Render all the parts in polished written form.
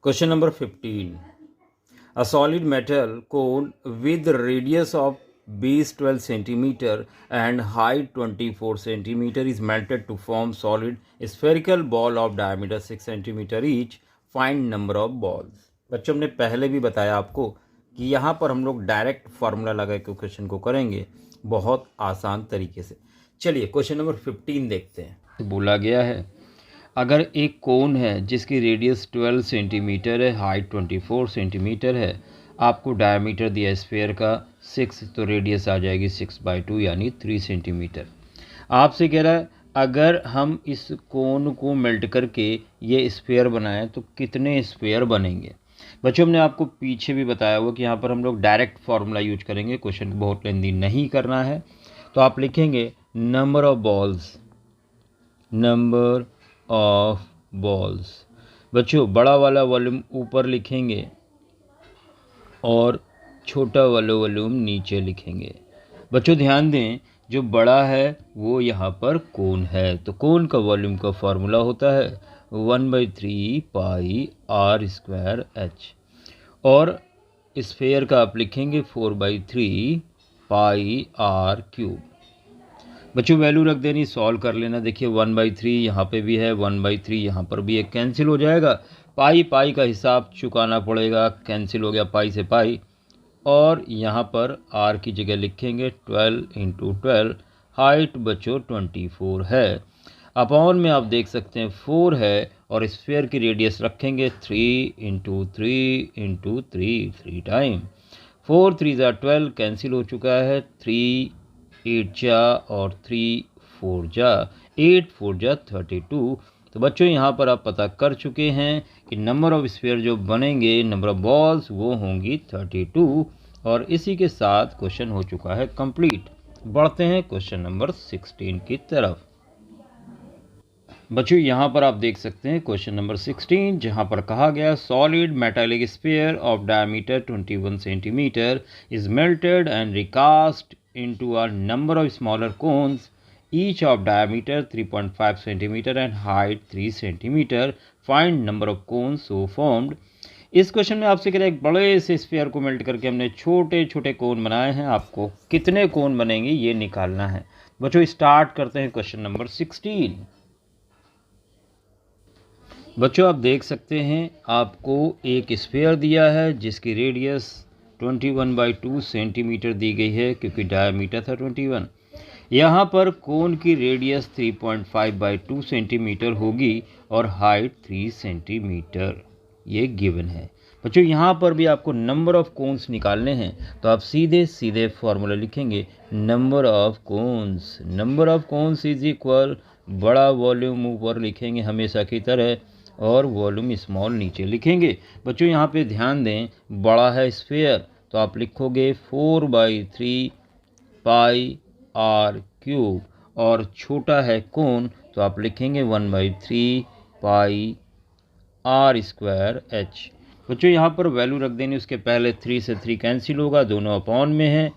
Question number 15. A solid metal cone with radius of base 12 centimeter and height 24 centimeter is melted to form solid spherical ball of diameter 6 centimeter each. Find number of balls. बच्चों हमने पहले भी बताया आपको कि यहाँ पर हम लोग डायरेक्ट फार्मूला लगा के क्वेश्चन को करेंगे बहुत आसान तरीके से। चलिए क्वेश्चन नंबर 15 देखते हैं। बोला गया है अगर एक कोन है जिसकी रेडियस 12 सेंटीमीटर है, हाइट 24 सेंटीमीटर है, आपको डायमीटर दिया स्फीयर का 6, तो रेडियस आ जाएगी 6/2 यानी 3 सेंटीमीटर। आपसे कह रहा है अगर हम इस कोन को मेल्ट करके ये स्फीयर बनाएं तो कितने स्फीयर बनेंगे। बच्चों हमने आपको पीछे भी बताया हुआ कि यहाँ पर हम लोग डायरेक्ट फार्मूला यूज करेंगे, क्वेश्चन को बहुत लेंदी नहीं करना है। तो आप लिखेंगे number of balls, number of balls. बच्चों बड़ा वाला वॉल्यूम ऊपर लिखेंगे और छोटा वाला वॉल्यूम नीचे लिखेंगे। बच्चों ध्यान दें जो बड़ा है वो यहाँ पर कोन है, तो कोन का वॉल्यूम का फार्मूला होता है 1/3 पाई r² h, और स्फीयर का आप लिखेंगे 4/3 पाई r³। बच्चों वैल्यू रख देनी, सॉल्व कर लेना। देखिए 1/3 यहाँ पे भी है, 1/3 यहाँ पर भी एक कैंसिल हो जाएगा, पाई पाई का हिसाब चुकाना पड़ेगा, कैंसिल हो गया पाई से पाई, और यहाँ पर r की जगह लिखेंगे 12 × 12। हाइट बच्चों 24 है, अपॉन में आप देख सकते हैं 4 है, और स्फीयर की रेडियस रखेंगे 3 × 3 × 3 3 टाइम। 4 3 × 12 कैंसिल हो चुका है, 3 8 जा और 3 4 जा, 8 4 जा 32। तो बच्चों यहाँ पर आप पता कर चुके हैं कि नंबर ऑफ स्फीयर जो बनेंगे, नंबर ऑफ बॉल्स वो होंगी 32, और इसी के साथ क्वेश्चन हो चुका है कंप्लीट। बढ़ते हैं क्वेश्चन नंबर 16 की तरफ। बच्चों यहाँ पर आप देख सकते हैं क्वेश्चन नंबर 16, जहाँ पर कहा गया solid metallic sphere of diameter 21 centimetre is melted and recast into a number of smaller cones, each of diameter 3.5 centimeter and height 3 centimeter. Find number of cones so formed. इस question में आपसे कह रहा है एक बड़े से स्फीयर को मेल्ट करके हमने छोटे छोटे कोन बनाए हैं, आपको कितने कोन बनेंगे ये निकालना है। बच्चों स्टार्ट करते हैं क्वेश्चन नंबर 16। बच्चों आप देख सकते हैं आपको एक स्फीयर दिया है जिसकी रेडियस 21/2 सेंटीमीटर दी गई है क्योंकि डायमीटर था 21। यहाँ पर कोन की रेडियस 3.5/2 सेंटीमीटर होगी और हाइट 3 सेंटीमीटर, ये गिवन है। बच्चों यहाँ पर भी आपको नंबर ऑफ कोन्स निकालने हैं, तो आप सीधे सीधे फॉर्मूला लिखेंगे number of cones. Number of cones is equal, बड़ा वॉल्यूम ऊपर लिखेंगे हमेशा की तरह और वॉल्यूम स्मॉल नीचे लिखेंगे। बच्चों यहाँ पे ध्यान दें, बड़ा है स्फीयर तो आप लिखोगे 4/3 पाई r³ और छोटा है कोन तो आप लिखेंगे 1/3 पाई r² h। बच्चों यहाँ पर वैल्यू रख देनी, उसके पहले 3 से 3 कैंसिल होगा, दोनों अपॉन में है,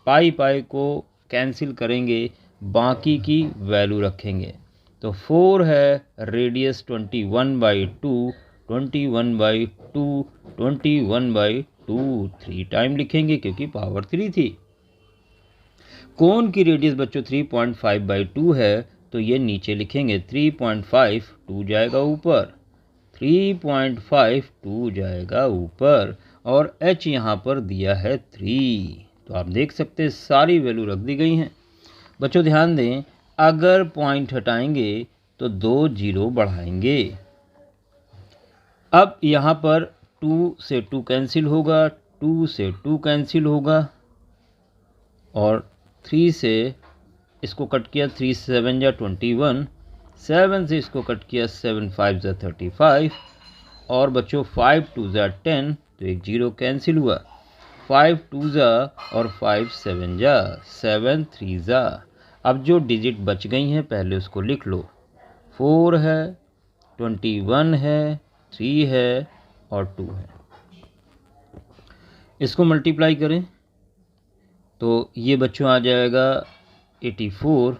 पाई पाई को कैंसिल करेंगे, बाकी की वैल्यू रखेंगे। तो 4 है, रेडियस 21/2, 21/2, 21/2 3 टाइम लिखेंगे क्योंकि पावर 3 थी। कोन की रेडियस बच्चों 3.5/2 है तो ये नीचे लिखेंगे 3.5, 2 जाएगा ऊपर, 3.5 2 जाएगा ऊपर, और h यहाँ पर दिया है 3। तो आप देख सकते हैं सारी वैल्यू रख दी गई हैं। बच्चों ध्यान दें, अगर पॉइंट हटाएंगे तो 2 0 बढ़ाएंगे। अब यहाँ पर 2 से 2 कैंसिल होगा, 2 से 2 कैंसिल होगा, और 3 से इसको कट किया, 3 7 जा 21, 7 से इसको कट किया, 7 5 जा 35, और बच्चों 5 2 जा 10, तो एक 0 कैंसिल हुआ, 5 2 जा और 5 7 जा, 7 3 जा। अब जो डिजिट बच गई हैं पहले उसको लिख लो, 4 है, 21 है, 3 है और 2 है। इसको मल्टीप्लाई करें तो ये बच्चों आ जाएगा 84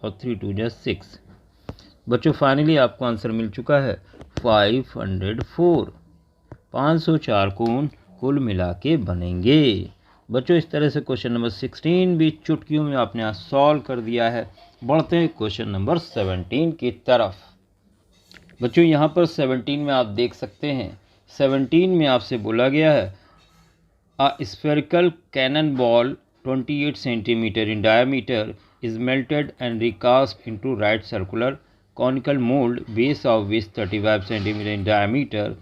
और 3 2 जा 6। बच्चों फाइनली आपको आंसर मिल चुका है 504। 504 कोण कुल मिला के बनेंगे। बच्चों इस तरह से क्वेश्चन नंबर 16 भी चुटकियों में आपने यहाँ सॉल्व कर दिया है। बढ़ते हैं क्वेश्चन नंबर 17 की तरफ। बच्चों यहाँ पर 17 में आप देख सकते हैं, 17 में आपसे बोला गया है a spherical cannonball 28 centimeter in diameter is melted and recast into right circular conical mold base of which 35 centimeter in diameter.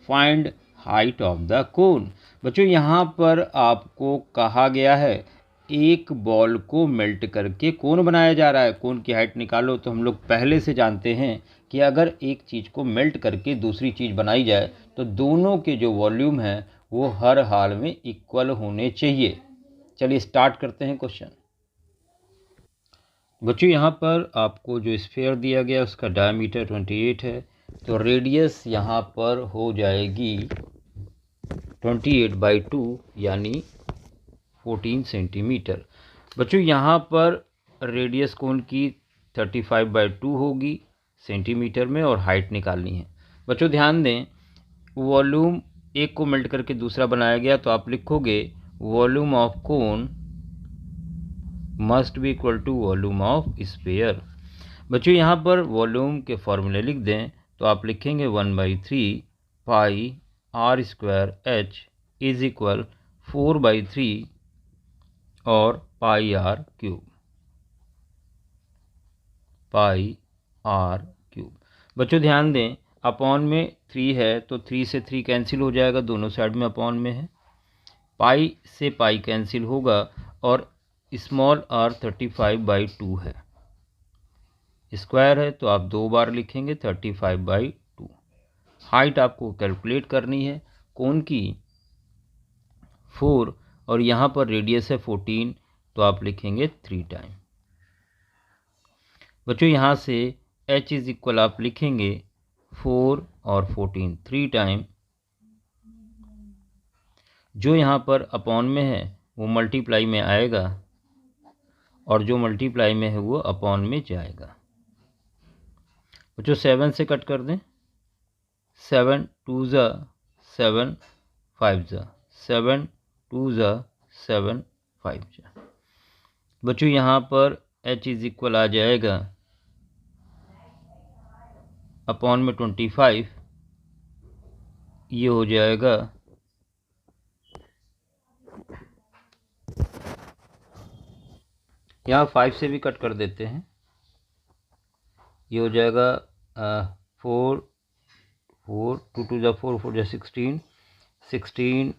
Find height of the cone. बच्चों यहाँ पर आपको कहा गया है एक बॉल को मेल्ट करके कोन बनाया जा रहा है, कोन की हाइट निकालो। तो हम लोग पहले से जानते हैं कि अगर एक चीज़ को मेल्ट करके दूसरी चीज़ बनाई जाए तो दोनों के जो वॉल्यूम है वो हर हाल में इक्वल होने चाहिए। चलिए स्टार्ट करते हैं क्वेश्चन। बच्चों यहाँ पर आपको जो स्फीयर दिया गया उसका डायमीटर 28 है, तो रेडियस यहाँ पर हो जाएगी 28/2 यानी 14 सेंटीमीटर। बच्चों यहाँ पर रेडियस कोन की 35/2 होगी सेंटीमीटर में और हाइट निकालनी है। बच्चों ध्यान दें, वॉल्यूम एक को मेल्ट करके दूसरा बनाया गया, तो आप लिखोगे volume of cone must be equal to volume of sphere. बच्चों यहाँ पर वॉल्यूम के फॉर्मूले लिख दें, तो आप लिखेंगे 1/3 पाई r square h is equal 4/3 और पाई r क्यूब, पाई r क्यूब। बच्चों ध्यान दें, अपॉन में 3 है तो 3 से 3 कैंसिल हो जाएगा, दोनों साइड में अपॉन में है। पाई से पाई कैंसिल होगा और स्मॉल r 35/2 है, स्क्वायर है तो आप 2 बार लिखेंगे 35/2। हाइट आपको कैलकुलेट करनी है कोन की 4 और यहाँ पर रेडियस है 14, तो आप लिखेंगे 3 टाइम। बच्चों यहाँ से h इज इक्वल आप लिखेंगे 4 और 14 3 टाइम। जो यहाँ पर अपॉन में है वो मल्टीप्लाई में आएगा और जो मल्टीप्लाई में है वो अपॉन में जाएगा। बच्चों 7 से कट कर दें, 7 2 ज़ा 7 5 ज़ा 7 2 ज़ा 7 5 ज़ा। बच्चों यहाँ पर h इज इक्वल आ जाएगा अपॉन में 25, ये हो जाएगा यहाँ 5 से भी कट कर देते हैं, ये हो जाएगा 4 4 2 2 ज़ा 4 4 ज़ा 16 16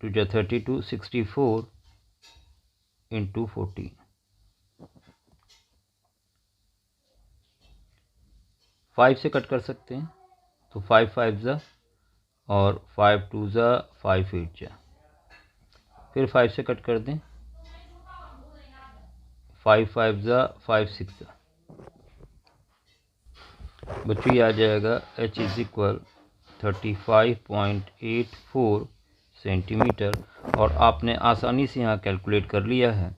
2 ज़ा 32 64 इंटू 14। 5 से कट कर सकते हैं तो 5 5 ज़ा और 5 2 ज़ा 5 8 ज़ा। फिर 5 से कट कर दें, 5 5 ज़ा 5 6 ज़ा। बच्चों ये आ जाएगा h इज इक्वल 35.84 सेंटीमीटर और आपने आसानी से यहाँ कैलकुलेट कर लिया है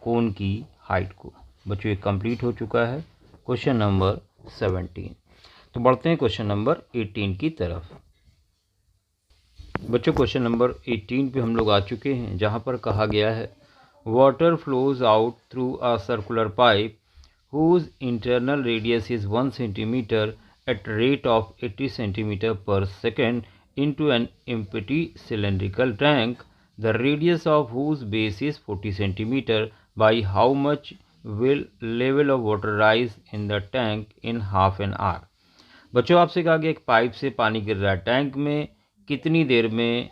कोन की हाइट को। बच्चों ये कंप्लीट हो चुका है क्वेश्चन नंबर 17। तो बढ़ते हैं क्वेश्चन नंबर 18 की तरफ। बच्चों क्वेश्चन नंबर 18 पे हम लोग आ चुके हैं, जहाँ पर कहा गया है water flows out through a circular pipe whose internal radius is 1 centimeter at rate of 80 centimeter per second into an empty cylindrical tank, the radius of whose base is 40 centimeter. By how much will level of water rise in the tank in half an hour? बच्चों आपसे कहा गया एक pipe से पानी गिर रहा है टैंक में, कितनी देर में,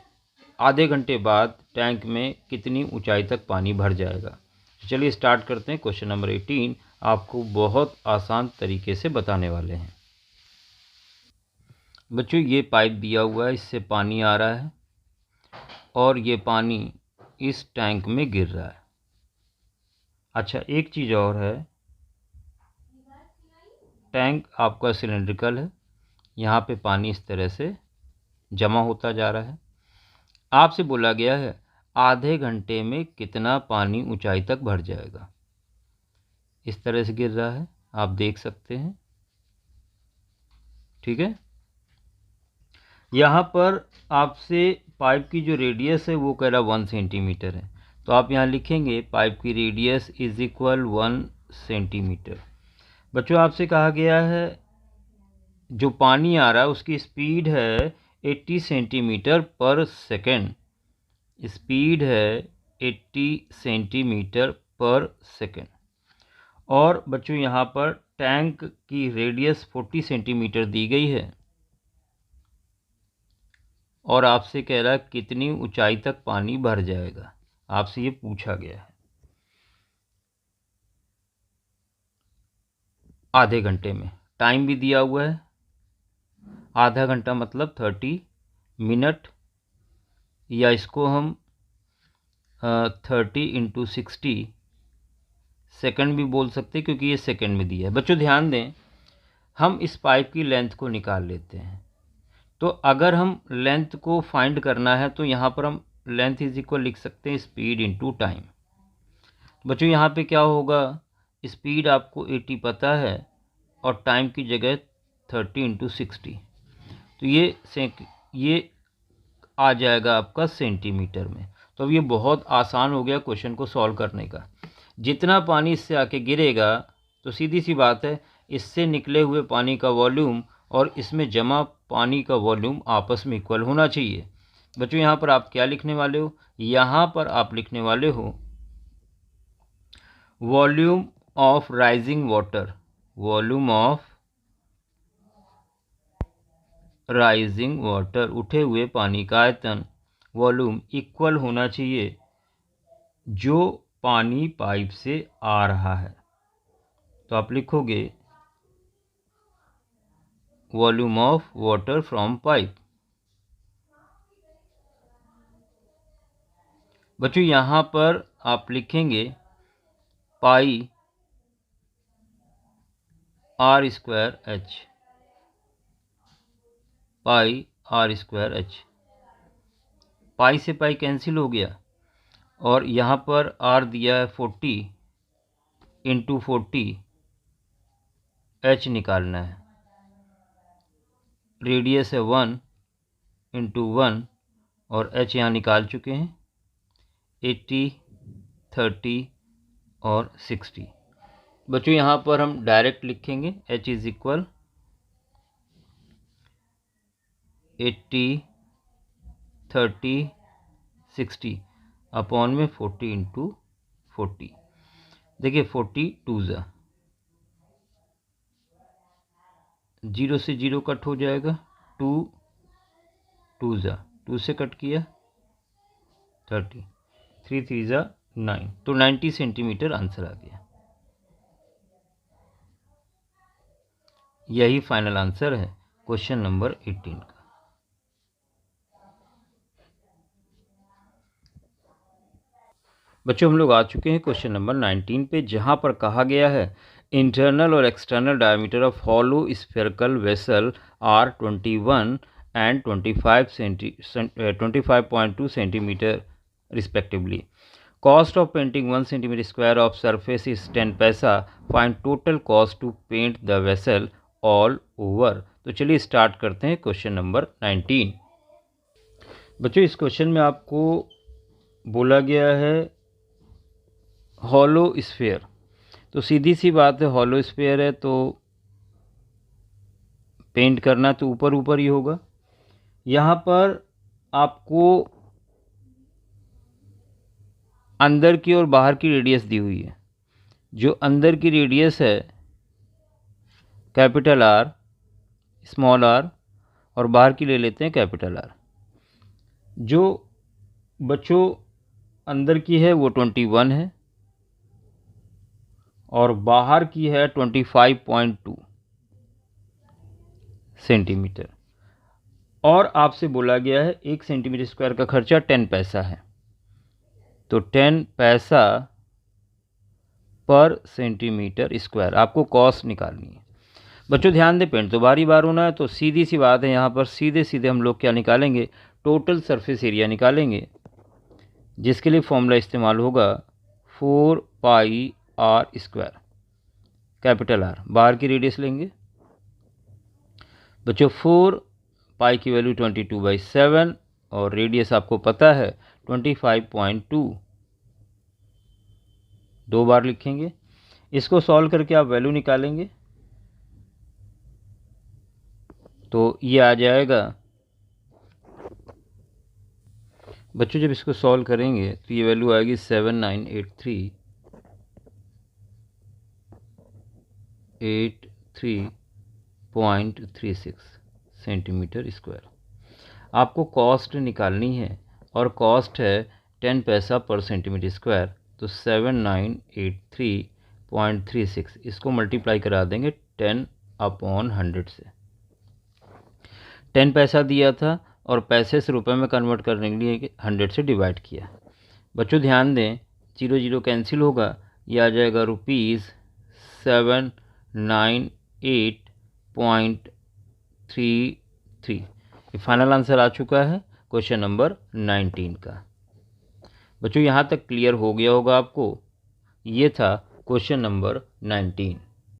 आधे घंटे बाद टैंक में कितनी ऊंचाई तक पानी भर जाएगा। चलिए स्टार्ट करते हैं। क्वेश्चन नंबर 18 आपको बहुत आसान तरीके से बताने वाले हैं। बच्चों ये पाइप दिया हुआ है, इससे पानी आ रहा है और ये पानी इस टैंक में गिर रहा है। अच्छा एक चीज़ और है, टैंक आपका सिलेंड्रिकल है, यहाँ पे पानी इस तरह से जमा होता जा रहा है। आपसे बोला गया है आधे घंटे में कितना पानी ऊंचाई तक भर जाएगा। इस तरह से गिर रहा है, आप देख सकते हैं, ठीक है। यहाँ पर आपसे पाइप की जो रेडियस है वो कह रहा 1 सेंटीमीटर है, तो आप यहाँ लिखेंगे पाइप की रेडियस इज इक्वल 1 सेंटीमीटर। बच्चों आपसे कहा गया है जो पानी आ रहा है उसकी स्पीड है 80 सेंटीमीटर पर सेकेंड, स्पीड है 80 सेंटीमीटर पर सेकेंड। और बच्चों यहाँ पर टैंक की रेडियस 40 सेंटीमीटर दी गई है और आपसे कह रहा है कितनी ऊंचाई तक पानी भर जाएगा, आपसे ये पूछा गया है। आधे घंटे में, टाइम भी दिया हुआ है, आधा घंटा मतलब 30 मिनट, या इसको हम 30 × 60 सेकंड भी बोल सकते हैं क्योंकि ये सेकंड में दिया है। बच्चों ध्यान दें, हम इस पाइप की लेंथ को निकाल लेते हैं। तो अगर हम लेंथ को फाइंड करना है तो यहाँ पर हम लेंथ इज इक्वल लिख सकते हैं स्पीड इनटू टाइम। बच्चों यहाँ पे क्या होगा, स्पीड आपको 80 पता है और टाइम की जगह 30 × 60, तो ये आ जाएगा आपका सेंटीमीटर में। तो अब ये बहुत आसान हो गया क्वेश्चन को सॉल्व करने का। जितना पानी इससे आके गिरेगा तो सीधी सी बात है इससे निकले हुए पानी का वॉल्यूम और इसमें जमा पानी का वॉल्यूम आपस में इक्वल होना चाहिए। बच्चों यहाँ पर आप क्या लिखने वाले हो, यहाँ पर आप लिखने वाले हो volume of rising water, volume of rising water, उठे हुए पानी का आयतन, वॉल्यूम इक्वल होना चाहिए जो पानी पाइप से आ रहा है। तो आप लिखोगे volume of water from pipe. बच्चों यहाँ पर आप लिखेंगे पाई r² h, पाई r² h। पाई से पाई कैंसिल हो गया और यहाँ पर r दिया है 40 × 40, h निकालना है, रेडियस है 1 × 1 और h यहाँ निकाल चुके हैं 80, 30 और 60। बच्चों यहाँ पर हम डायरेक्ट लिखेंगे h इज इक्वल 80, 30, 60 अपॉन में 40 × 40। देखिए 40 2 ज़ा 0 से 0 कट हो जाएगा, 2 2 ज़ा 2 से कट किया 30, 3 3 ज़ा 9, तो 90 सेंटीमीटर आंसर आ गया। यही फाइनल आंसर है क्वेश्चन नंबर 18 का। बच्चों हम लोग आ चुके हैं क्वेश्चन नंबर 19 पे, जहां पर कहा गया है इंटरनल और external diameter of hollow spherical vessel are 21 and 25.2 centimetre respectively. Cost of painting 1 centimetre square of surface is 10 paisa. Find total cost to paint the vessel all over. तो चलिए स्टार्ट करते हैं क्वेश्चन नंबर 19। बच्चों इस question में आपको बोला गया है हॉलो स्फीयर, तो सीधी सी बात है हॉलो स्फीयर है तो पेंट करना तो ऊपर ऊपर ही होगा। यहाँ पर आपको अंदर की और बाहर की रेडियस दी हुई है। जो अंदर की रेडियस है कैपिटल आर, स्मॉल आर, और बाहर की ले लेते हैं कैपिटल आर। जो बच्चों अंदर की है वो 21 है और बाहर की है 25.2 सेंटीमीटर। और आपसे बोला गया है 1 सेंटीमीटर स्क्वायर का खर्चा 10 पैसा है, तो 10 पैसा पर सेंटीमीटर स्क्वायर आपको कॉस्ट निकालनी है। बच्चों ध्यान दें, पेंट तो बारी बार होना है, तो सीधी सी बात है यहाँ पर सीधे सीधे हम लोग क्या निकालेंगे, टोटल सरफेस एरिया निकालेंगे, जिसके लिए फॉर्मूला इस्तेमाल होगा 4πr², कैपिटल आर, बाहर की रेडियस लेंगे। बच्चों 4 पाई की वैल्यू 22/7 और रेडियस आपको पता है 25.2, 2 बार लिखेंगे। इसको सॉल्व करके आप वैल्यू निकालेंगे तो ये आ जाएगा बच्चों, जब इसको सॉल्व करेंगे तो ये वैल्यू आएगी 7983.36 सेंटीमीटर स्क्वायर। आपको कॉस्ट निकालनी है और कॉस्ट है 10 पैसा पर सेंटीमीटर स्क्वायर, तो 7983.36 इसको मल्टीप्लाई करा देंगे 10/100 से। 10 पैसा दिया था और पैसे से रुपए में कन्वर्ट करने के लिए 100 से डिवाइड किया। बच्चों ध्यान दें, 0 0 कैंसिल होगा, ये आ जाएगा ₹798.33। ये फाइनल आंसर आ चुका है क्वेश्चन नंबर 19 का। बच्चों यहाँ तक क्लियर हो गया होगा आपको। ये था क्वेश्चन नंबर 19।